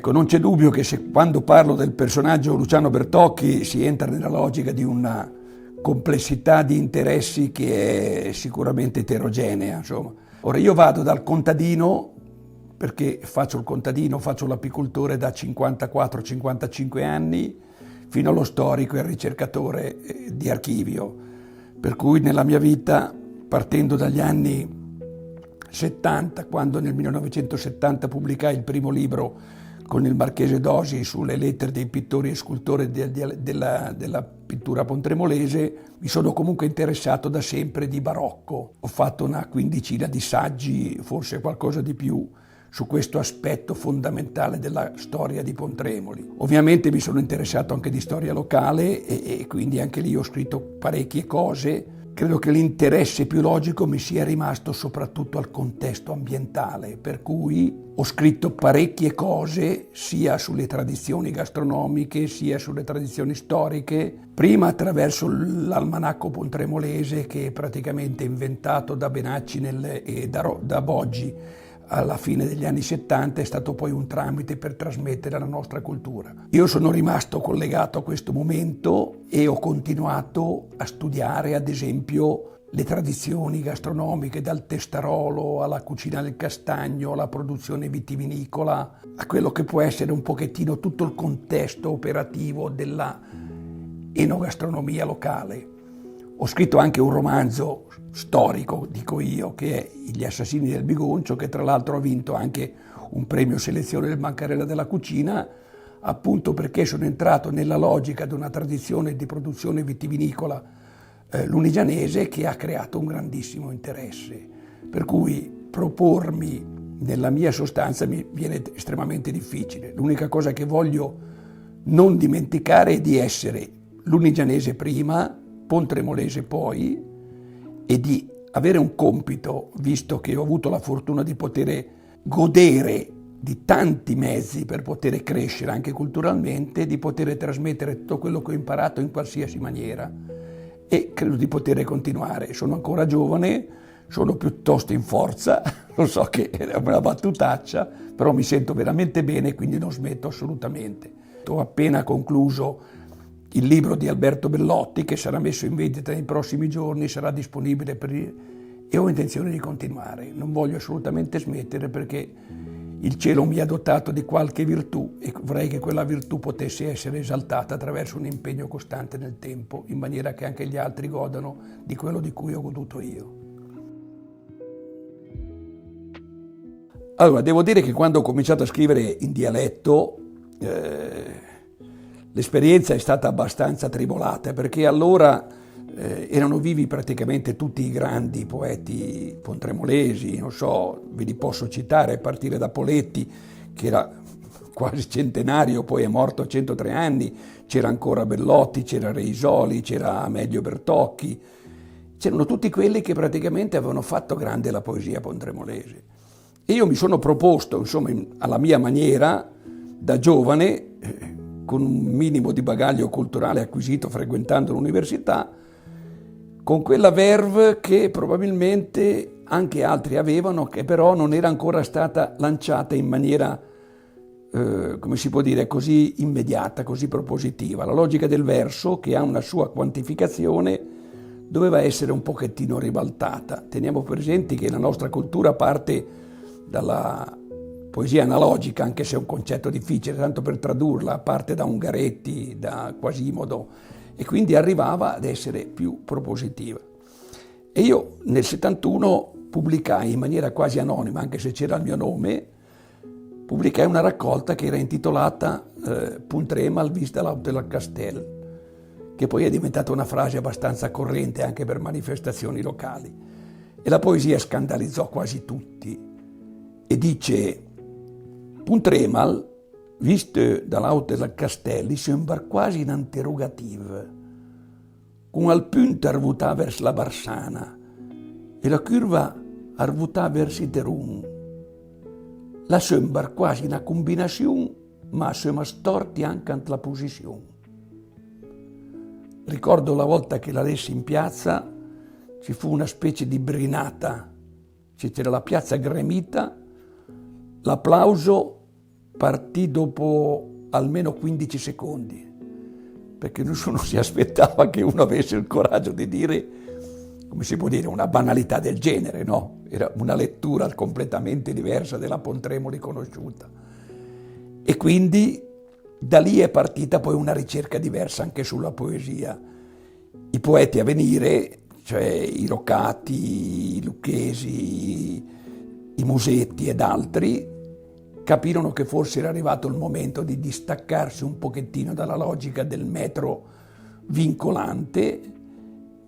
Ecco, non c'è dubbio che quando parlo del personaggio Luciano Bertocchi si entra nella logica di una complessità di interessi che è sicuramente eterogenea, insomma. Ora io vado dal contadino, perché faccio il contadino, faccio l'apicoltore da 54-55 anni, fino allo storico e al ricercatore di archivio. Per cui nella mia vita, partendo dagli anni 70, quando nel 1970 pubblicai il primo libro con il Marchese Dosi sulle lettere dei pittori e scultori della pittura pontremolese, mi sono comunque interessato da sempre di barocco. Ho fatto una quindicina di saggi, forse qualcosa di più, su questo aspetto fondamentale della storia di Pontremoli. Ovviamente mi sono interessato anche di storia locale e quindi anche lì ho scritto parecchie cose. Credo che l'interesse più logico mi sia rimasto soprattutto al contesto ambientale, per cui ho scritto parecchie cose sia sulle tradizioni gastronomiche sia sulle tradizioni storiche, prima attraverso l'almanacco pontremolese che è praticamente inventato da Benacci e da Boggi alla fine degli anni 70, è stato poi un tramite per trasmettere la nostra cultura. Io sono rimasto collegato a questo momento e ho continuato a studiare, ad esempio, le tradizioni gastronomiche, dal testarolo alla cucina del castagno, alla produzione vitivinicola, a quello che può essere un pochettino tutto il contesto operativo della enogastronomia locale. Ho scritto anche un romanzo storico, dico io, che è Gli assassini del Bigoncio, che tra l'altro ha vinto anche un premio selezione del Bancarella della Cucina, appunto perché sono entrato nella logica di una tradizione di produzione vitivinicola lunigianese che ha creato un grandissimo interesse. Per cui propormi nella mia sostanza mi viene estremamente difficile. L'unica cosa che voglio non dimenticare è di essere lunigianese prima, pontremolese poi, e di avere un compito, visto che ho avuto la fortuna di poter godere di tanti mezzi per poter crescere anche culturalmente, di poter trasmettere tutto quello che ho imparato in qualsiasi maniera e credo di poter continuare. Sono ancora giovane, sono piuttosto in forza, lo so che è una battutaccia, però mi sento veramente bene, quindi non smetto assolutamente. Ho appena concluso il libro di Alberto Bellotti, che sarà messo in vendita nei prossimi giorni, sarà disponibile e ho intenzione di continuare. Non voglio assolutamente smettere perché il cielo mi ha dotato di qualche virtù e vorrei che quella virtù potesse essere esaltata attraverso un impegno costante nel tempo, in maniera che anche gli altri godano di quello di cui ho goduto io. Allora, devo dire che quando ho cominciato a scrivere in dialetto, l'esperienza è stata abbastanza tribolata, perché allora erano vivi praticamente tutti i grandi poeti pontremolesi, non so, ve li posso citare, a partire da Poletti, che era quasi centenario, poi è morto a 103 anni, c'era ancora Bellotti, c'era Reisoli, c'era Amelio Bertocchi, c'erano tutti quelli che praticamente avevano fatto grande la poesia pontremolese. E io mi sono proposto, insomma, alla mia maniera, da giovane, con un minimo di bagaglio culturale acquisito frequentando l'università, con quella verve che probabilmente anche altri avevano, che però non era ancora stata lanciata in maniera, come si può dire, così immediata, così propositiva. La logica del verso, che ha una sua quantificazione, doveva essere un pochettino ribaltata. Teniamo presenti che la nostra cultura parte dalla poesia analogica, anche se è un concetto difficile, tanto per tradurla, parte da Ungaretti, da Quasimodo, e quindi arrivava ad essere più propositiva. E io nel 71 pubblicai in maniera quasi anonima, anche se c'era il mio nome, pubblicai una raccolta che era intitolata Puntremal vista l'Autel Castel, che poi è diventata una frase abbastanza corrente anche per manifestazioni locali. E la poesia scandalizzò quasi tutti e dice: Puntremal, visto dall'Autel Castelli, sembra quasi in interrogative, con al punto arvutà verso la Barsana e la curva arvutà verso Terun. La sembra quasi una combinazione, ma siamo storti anche ante la posizione. Ricordo la volta che la lessi in piazza, ci fu una specie di brinata, c'era la piazza gremita, l'applauso partì dopo almeno 15 secondi, perché nessuno si aspettava che uno avesse il coraggio di dire, come si può dire, una banalità del genere, no? Era una lettura completamente diversa della Pontremoli conosciuta. E quindi da lì è partita poi una ricerca diversa anche sulla poesia. I poeti a venire, cioè i Roccati, i Lucchesi, i Musetti ed altri, capirono che forse era arrivato il momento di distaccarsi un pochettino dalla logica del metro vincolante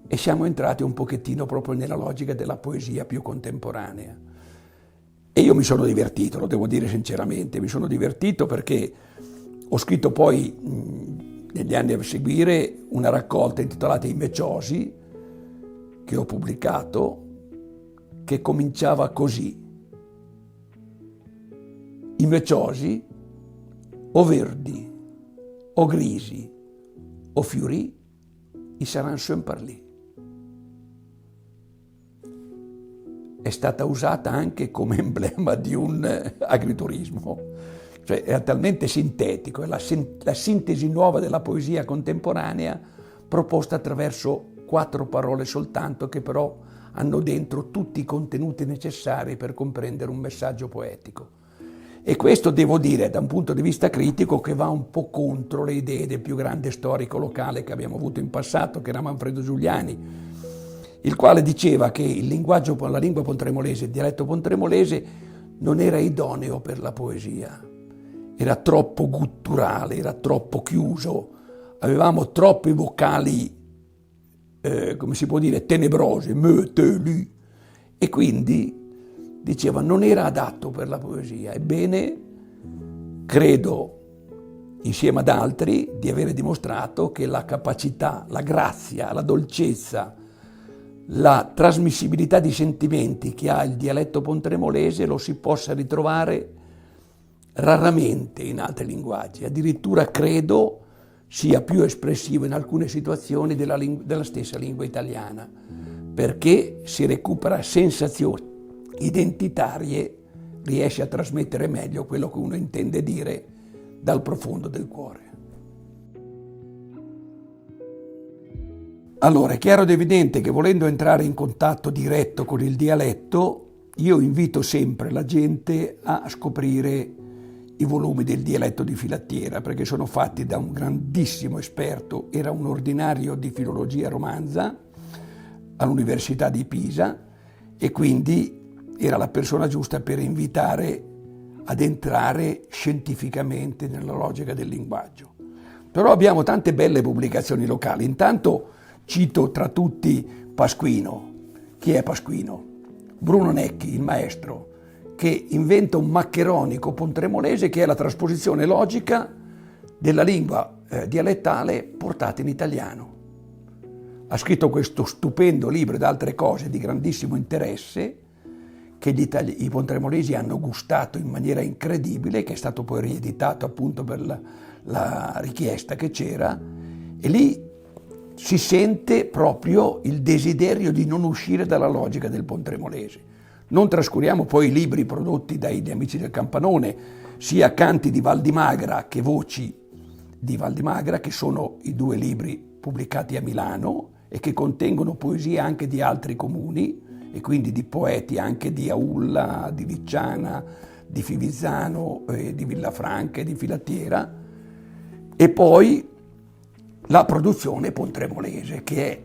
e siamo entrati un pochettino proprio nella logica della poesia più contemporanea. E io mi sono divertito, lo devo dire sinceramente, mi sono divertito perché ho scritto poi negli anni a seguire una raccolta intitolata I Meciosi, che ho pubblicato, che cominciava così. I meciosi, o verdi, o grisi, o fiori, i saranno sempre lì. È stata usata anche come emblema di un agriturismo, cioè è talmente sintetico, è la sintesi nuova della poesia contemporanea proposta attraverso 4 parole soltanto che però hanno dentro tutti i contenuti necessari per comprendere un messaggio poetico. E questo devo dire da un punto di vista critico che va un po' contro le idee del più grande storico locale che abbiamo avuto in passato, che era Manfredo Giuliani, il quale diceva che il linguaggio, la lingua pontremolese, il dialetto pontremolese non era idoneo per la poesia, era troppo gutturale, era troppo chiuso, avevamo troppi vocali, come si può dire, tenebrose, me, te, li, e quindi diceva non era adatto per la poesia. Ebbene, credo, insieme ad altri, di avere dimostrato che la capacità, la grazia, la dolcezza, la trasmissibilità di sentimenti che ha il dialetto pontremolese lo si possa ritrovare raramente in altri linguaggi. Addirittura credo sia più espressivo in alcune situazioni della stessa lingua italiana, perché si recupera sensazioni identitarie, riesce a trasmettere meglio quello che uno intende dire dal profondo del cuore. Allora, è chiaro ed evidente che volendo entrare in contatto diretto con il dialetto, io invito sempre la gente a scoprire i volumi del dialetto di Filattiera, perché sono fatti da un grandissimo esperto, era un ordinario di filologia romanza all'Università di Pisa e quindi era la persona giusta per invitare ad entrare scientificamente nella logica del linguaggio. Però abbiamo tante belle pubblicazioni locali. Intanto cito tra tutti Pasquino. Chi è Pasquino? Bruno Necchi, il maestro, che inventa un maccheronico pontremolese che è la trasposizione logica della lingua dialettale portata in italiano. Ha scritto questo stupendo libro ed altre cose di grandissimo interesse che i pontremolesi hanno gustato in maniera incredibile, che è stato poi rieditato appunto per la richiesta che c'era, e lì si sente proprio il desiderio di non uscire dalla logica del pontremolese. Non trascuriamo poi i libri prodotti dagli amici del Campanone, sia Canti di Val di Magra che Voci di Val di Magra, che sono i 2 libri pubblicati a Milano e che contengono poesie anche di altri comuni e quindi di poeti anche di Aulla, di Vicciana, di Fivizzano, di Villafranca e di Filattiera, e poi la produzione pontremolese, che è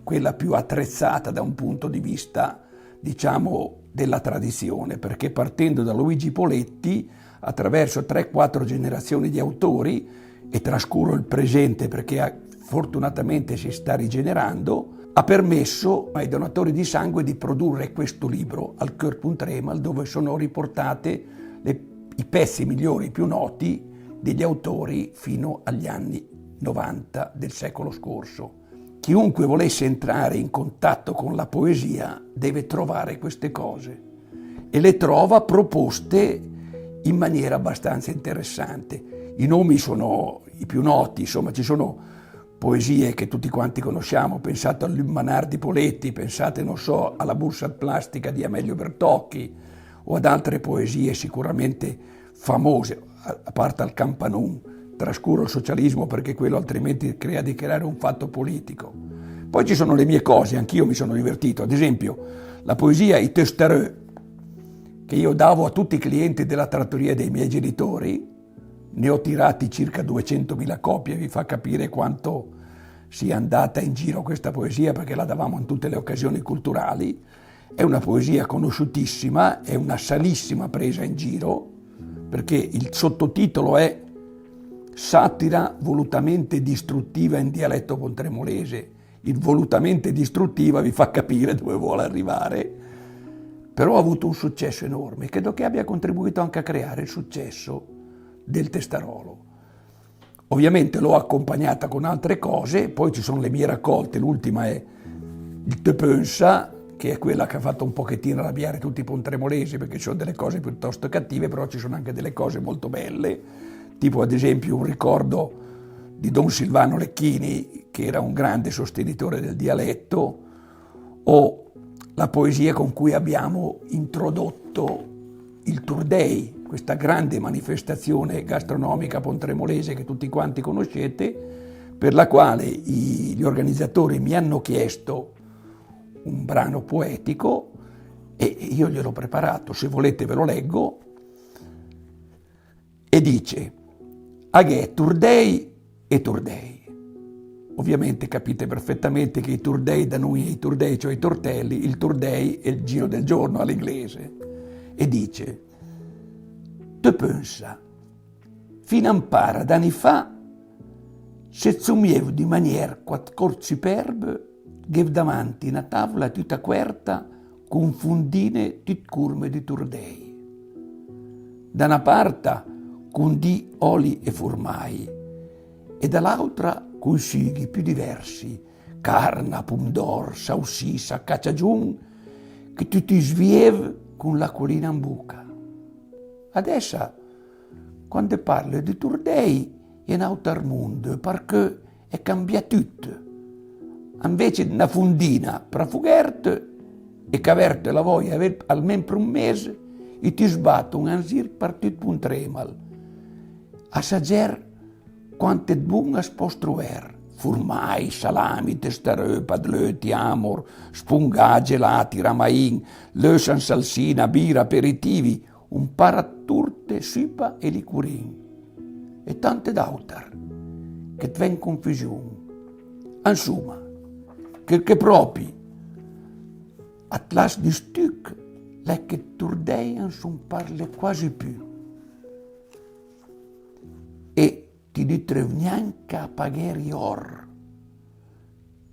quella più attrezzata da un punto di vista, diciamo, della tradizione, perché partendo da Luigi Poletti, attraverso 3-4 generazioni di autori, e trascuro il presente perché fortunatamente si sta rigenerando, ha permesso ai donatori di sangue di produrre questo libro, Al Cœur Puntremal, dove sono riportate i pezzi migliori, più noti, degli autori fino agli anni 90 del secolo scorso. Chiunque volesse entrare in contatto con la poesia deve trovare queste cose e le trova proposte in maniera abbastanza interessante. I nomi sono i più noti, insomma ci sono poesie che tutti quanti conosciamo, pensate all'Immanar di Poletti, pensate, non so, alla Bursa plastica di Amelio Bertocchi o ad altre poesie sicuramente famose, a parte al Campanun, trascuro il socialismo perché quello altrimenti crea di creare un fatto politico. Poi ci sono le mie cose, anch'io mi sono divertito, ad esempio la poesia I Testereux, che io davo a tutti i clienti della trattoria dei miei genitori, ne ho tirati circa 200.000 copie, vi fa capire quanto sia andata in giro questa poesia, perché la davamo in tutte le occasioni culturali. È una poesia conosciutissima, è una sanissima presa in giro, perché il sottotitolo è Satira volutamente distruttiva in dialetto pontremolese. Il volutamente distruttiva vi fa capire dove vuole arrivare, però ha avuto un successo enorme. Credo che abbia contribuito anche a creare il successo del Testarolo. Ovviamente l'ho accompagnata con altre cose, poi ci sono le mie raccolte, l'ultima è il Te Pensa, che è quella che ha fatto un pochettino arrabbiare tutti i pontremolesi, perché ci sono delle cose piuttosto cattive, però ci sono anche delle cose molto belle, tipo ad esempio un ricordo di Don Silvano Lecchini, che era un grande sostenitore del dialetto, o la poesia con cui abbiamo introdotto il Tour Day, questa grande manifestazione gastronomica pontremolese che tutti quanti conoscete, per la quale gli organizzatori mi hanno chiesto un brano poetico e io gliel'ho preparato, se volete ve lo leggo, e dice: Aghe Tour Day e Tour Day. Ovviamente capite perfettamente che i Tour Day da noi, i Tour Day, cioè i tortelli, il Tour Day è il giro del giorno all'inglese. E dice: Te pensa, fino a un par d'anni fa, se zumievo di maniera quattro superbe, che davanti una tavola tutta querta con fundine tutte curme di Tour Day. Da una parte con di oli e formai e dall'altra con sughi più diversi, carna, pomodoro, salsiccia, cacciagiun, che tu ti svievi con l'acquolina in bocca. Adesso, quando parlo di Tour Day, è un altro mondo, perché è cambiato tutto. Invece di una fundina per fugerte e che averte la voglia almeno per un mese, e ti sbattono ansir per tutto un tremal. Assaggiare quanto è buono a spostruer. Formai, salami, testareux, padleuti, amor, spungà, gelati, ramain, lösan salsina, birra, aperitivi, un paraturte, supa e licurin. E tante d'altre, che ti ven confusione. Insomma, che proprio atlas di stuc, le che Tour Day non son parle quasi più. E ti ritrovi neanche a pagare or.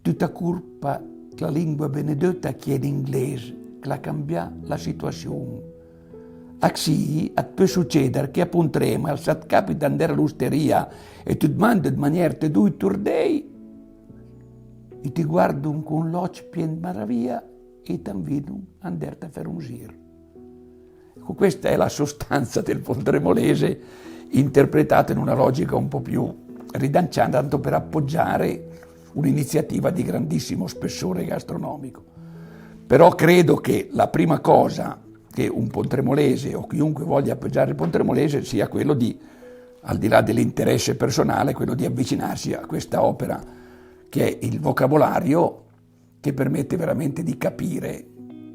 Tutta colpa la lingua benedetta che è l'inglese, che la cambia la situazione. Axì, può succedere che a Pontrema se ti capita di andare all'osteria e ti domandi di mangiare due Tour Day e ti guardano con l'occhio pieno di maraviglia e ti invitano ad andare a fare un giro. Ecco, questa è la sostanza del pontremolese interpretata in una logica un po' più ridanciata, tanto per appoggiare un'iniziativa di grandissimo spessore gastronomico. Però credo che la prima cosa che un pontremolese o chiunque voglia appoggiare il pontremolese sia quello di, al di là dell'interesse personale, quello di avvicinarsi a questa opera che è il vocabolario che permette veramente di capire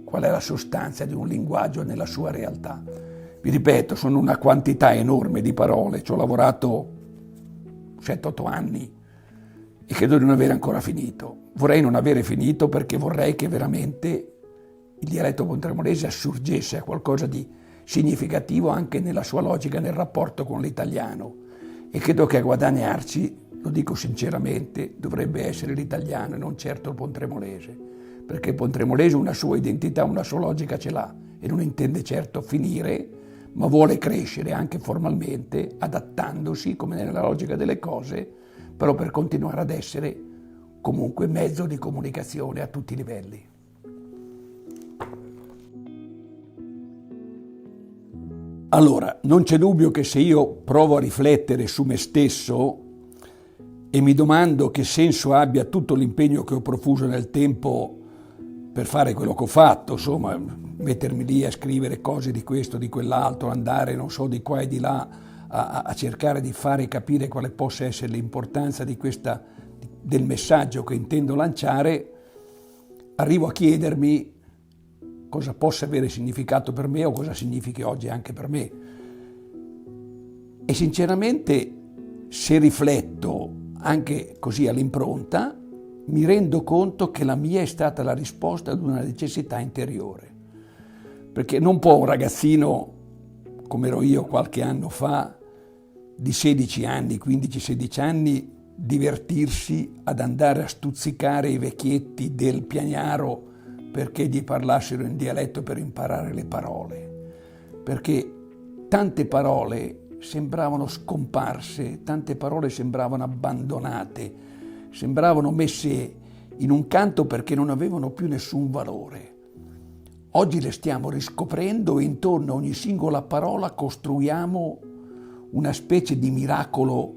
qual è la sostanza di un linguaggio nella sua realtà. Vi ripeto, sono una quantità enorme di parole, ci ho lavorato 7-8 anni e credo di non avere ancora finito. Vorrei non avere finito perché vorrei che veramente il dialetto pontremolese assurgesse a qualcosa di significativo anche nella sua logica, nel rapporto con l'italiano. E credo che a guadagnarci, lo dico sinceramente, dovrebbe essere l'italiano e non certo il pontremolese, perché il pontremolese una sua identità, una sua logica ce l'ha e non intende certo finire, ma vuole crescere anche formalmente, adattandosi, come nella logica delle cose, però per continuare ad essere comunque mezzo di comunicazione a tutti i livelli. Allora, non c'è dubbio che se io provo a riflettere su me stesso e mi domando che senso abbia tutto l'impegno che ho profuso nel tempo per fare quello che ho fatto, insomma, mettermi lì a scrivere cose di questo, di quell'altro, andare non so di qua e di là a cercare di fare capire quale possa essere l'importanza del messaggio che intendo lanciare, arrivo a chiedermi cosa possa avere significato per me o cosa significhi oggi anche per me. E sinceramente, se rifletto anche così all'impronta, mi rendo conto che la mia è stata la risposta ad una necessità interiore. Perché non può un ragazzino, come ero io qualche anno fa, di 16 anni, 15-16 anni, divertirsi ad andare a stuzzicare i vecchietti del Piagnaro perché gli parlassero in dialetto per imparare le parole. Perché tante parole sembravano scomparse, tante parole sembravano abbandonate, sembravano messe in un canto perché non avevano più nessun valore. Oggi le stiamo riscoprendo e intorno a ogni singola parola costruiamo una specie di miracolo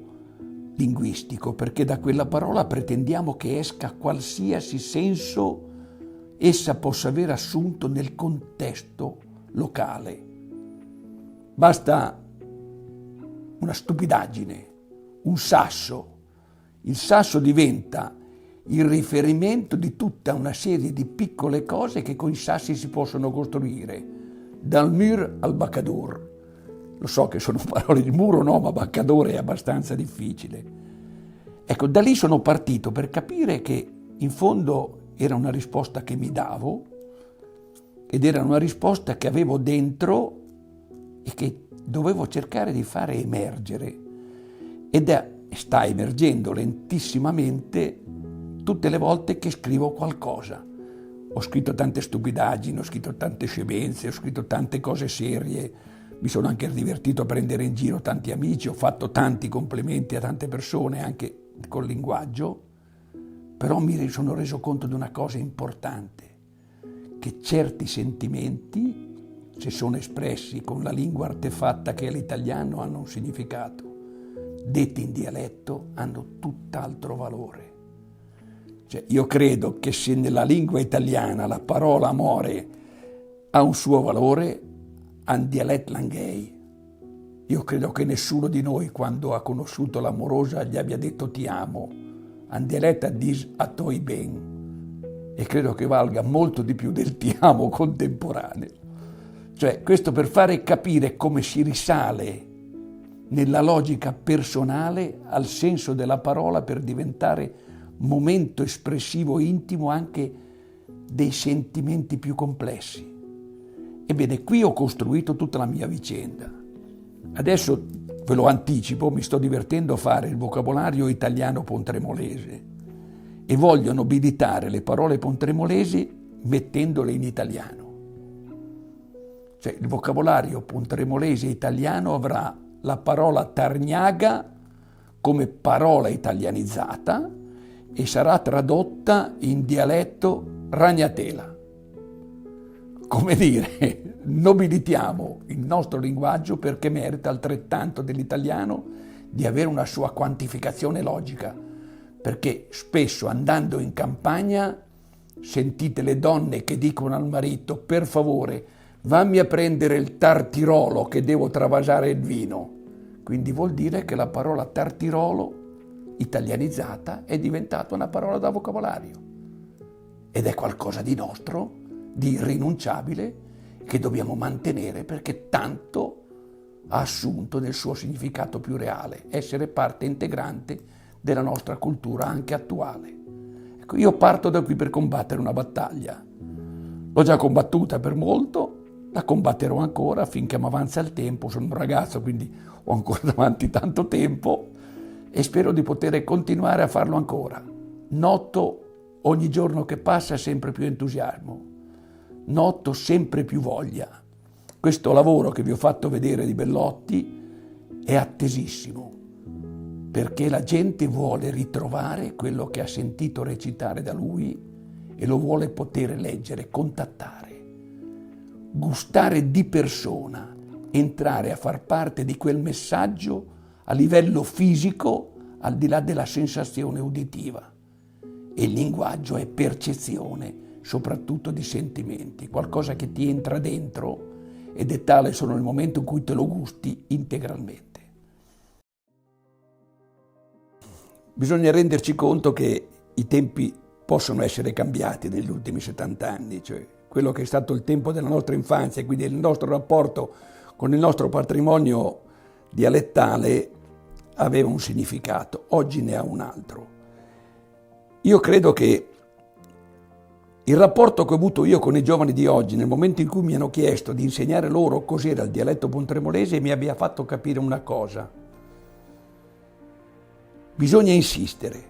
linguistico, perché da quella parola pretendiamo che esca qualsiasi senso essa possa aver assunto nel contesto locale. Basta una stupidaggine, un sasso. Il sasso diventa il riferimento di tutta una serie di piccole cose che con i sassi si possono costruire, dal mur al baccador. Lo so che sono parole di muro, no, ma baccador è abbastanza difficile. Ecco, da lì sono partito per capire che in fondo era una risposta che mi davo ed era una risposta che avevo dentro e che dovevo cercare di fare emergere. Sta emergendo lentissimamente tutte le volte che scrivo qualcosa. Ho scritto tante stupidaggini, ho scritto tante scemenze, ho scritto tante cose serie, mi sono anche divertito a prendere in giro tanti amici, ho fatto tanti complimenti a tante persone anche col linguaggio, però mi sono reso conto di una cosa importante, che certi sentimenti, se sono espressi con la lingua artefatta che è l'italiano, hanno un significato. Detti in dialetto hanno tutt'altro valore. Cioè, io credo che se nella lingua italiana la parola amore ha un suo valore, un dialetto langhei. Io credo che nessuno di noi, quando ha conosciuto l'amorosa, gli abbia detto ti amo. Un dialetto dice a toi ben. E credo che valga molto di più del ti amo contemporaneo. Cioè, questo per fare capire come si risale nella logica personale al senso della parola per diventare momento espressivo intimo anche dei sentimenti più complessi. Ebbene, qui ho costruito tutta la mia vicenda. Adesso, ve lo anticipo, mi sto divertendo a fare il vocabolario italiano pontremolese e voglio nobilitare le parole pontremolesi mettendole in italiano. Cioè, il vocabolario pontremolese italiano avrà la parola Targnaga come parola italianizzata e sarà tradotta in dialetto ragnatela. Come dire, nobilitiamo il nostro linguaggio perché merita altrettanto dell'italiano di avere una sua quantificazione logica, perché spesso andando in campagna sentite le donne che dicono al marito per favore vammi a prendere il tartirolo che devo travasare il vino. Quindi vuol dire che la parola tartirolo italianizzata è diventata una parola da vocabolario ed è qualcosa di nostro, di irrinunciabile, che dobbiamo mantenere perché tanto ha assunto nel suo significato più reale, essere parte integrante della nostra cultura anche attuale. Ecco, io parto da qui per combattere una battaglia. L'ho già combattuta per molto, la combatterò ancora finché mi avanza il tempo, sono un ragazzo quindi ho ancora davanti tanto tempo e spero di poter continuare a farlo ancora. Noto ogni giorno che passa sempre più entusiasmo, noto sempre più voglia. Questo lavoro che vi ho fatto vedere di Bellotti è attesissimo, perché la gente vuole ritrovare quello che ha sentito recitare da lui e lo vuole poter leggere, contattare, gustare di persona, entrare a far parte di quel messaggio a livello fisico, al di là della sensazione uditiva. E il linguaggio è percezione, soprattutto di sentimenti, qualcosa che ti entra dentro ed è tale solo nel momento in cui te lo gusti integralmente. Bisogna renderci conto che i tempi possono essere cambiati negli ultimi 70 anni, cioè quello che è stato il tempo della nostra infanzia, quindi il nostro rapporto con il nostro patrimonio dialettale aveva un significato, oggi ne ha un altro. Io credo che il rapporto che ho avuto io con i giovani di oggi, nel momento in cui mi hanno chiesto di insegnare loro cos'era il dialetto pontremolese, mi abbia fatto capire una cosa. Bisogna insistere,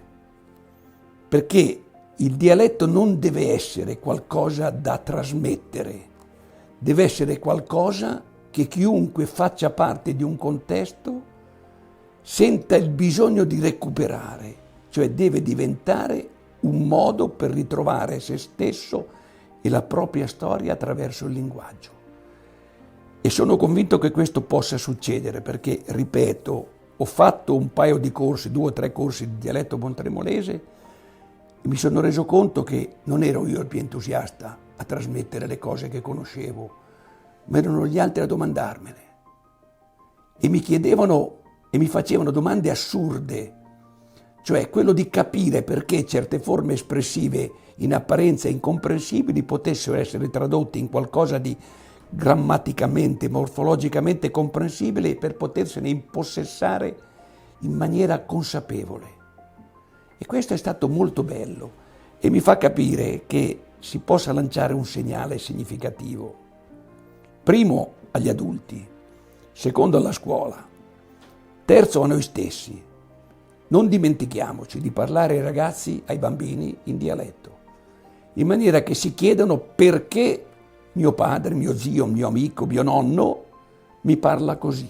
perché il dialetto non deve essere qualcosa da trasmettere, deve essere qualcosa che chiunque faccia parte di un contesto senta il bisogno di recuperare, cioè deve diventare un modo per ritrovare se stesso e la propria storia attraverso il linguaggio. E sono convinto che questo possa succedere perché, ripeto, ho fatto un paio di corsi, 2 o 3 corsi di dialetto pontremolese e mi sono reso conto che non ero io il più entusiasta a trasmettere le cose che conoscevo, ma erano gli altri a domandarmene. E mi chiedevano e mi facevano domande assurde, cioè quello di capire perché certe forme espressive in apparenza incomprensibili potessero essere tradotte in qualcosa di grammaticamente, morfologicamente comprensibile per potersene impossessare in maniera consapevole. E questo è stato molto bello e mi fa capire che si possa lanciare un segnale significativo. Primo, agli adulti, secondo alla scuola, terzo a noi stessi. Non dimentichiamoci di parlare ai ragazzi, ai bambini in dialetto, in maniera che si chiedano perché mio padre, mio zio, mio amico, mio nonno mi parla così.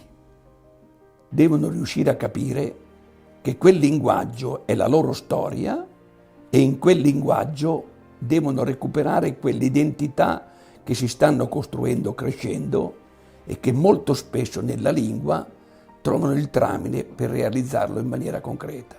Devono riuscire a capire che quel linguaggio è la loro storia e in quel linguaggio devono recuperare quell'identità che si stanno costruendo crescendo e che molto spesso nella lingua trovano il tramite per realizzarlo in maniera concreta.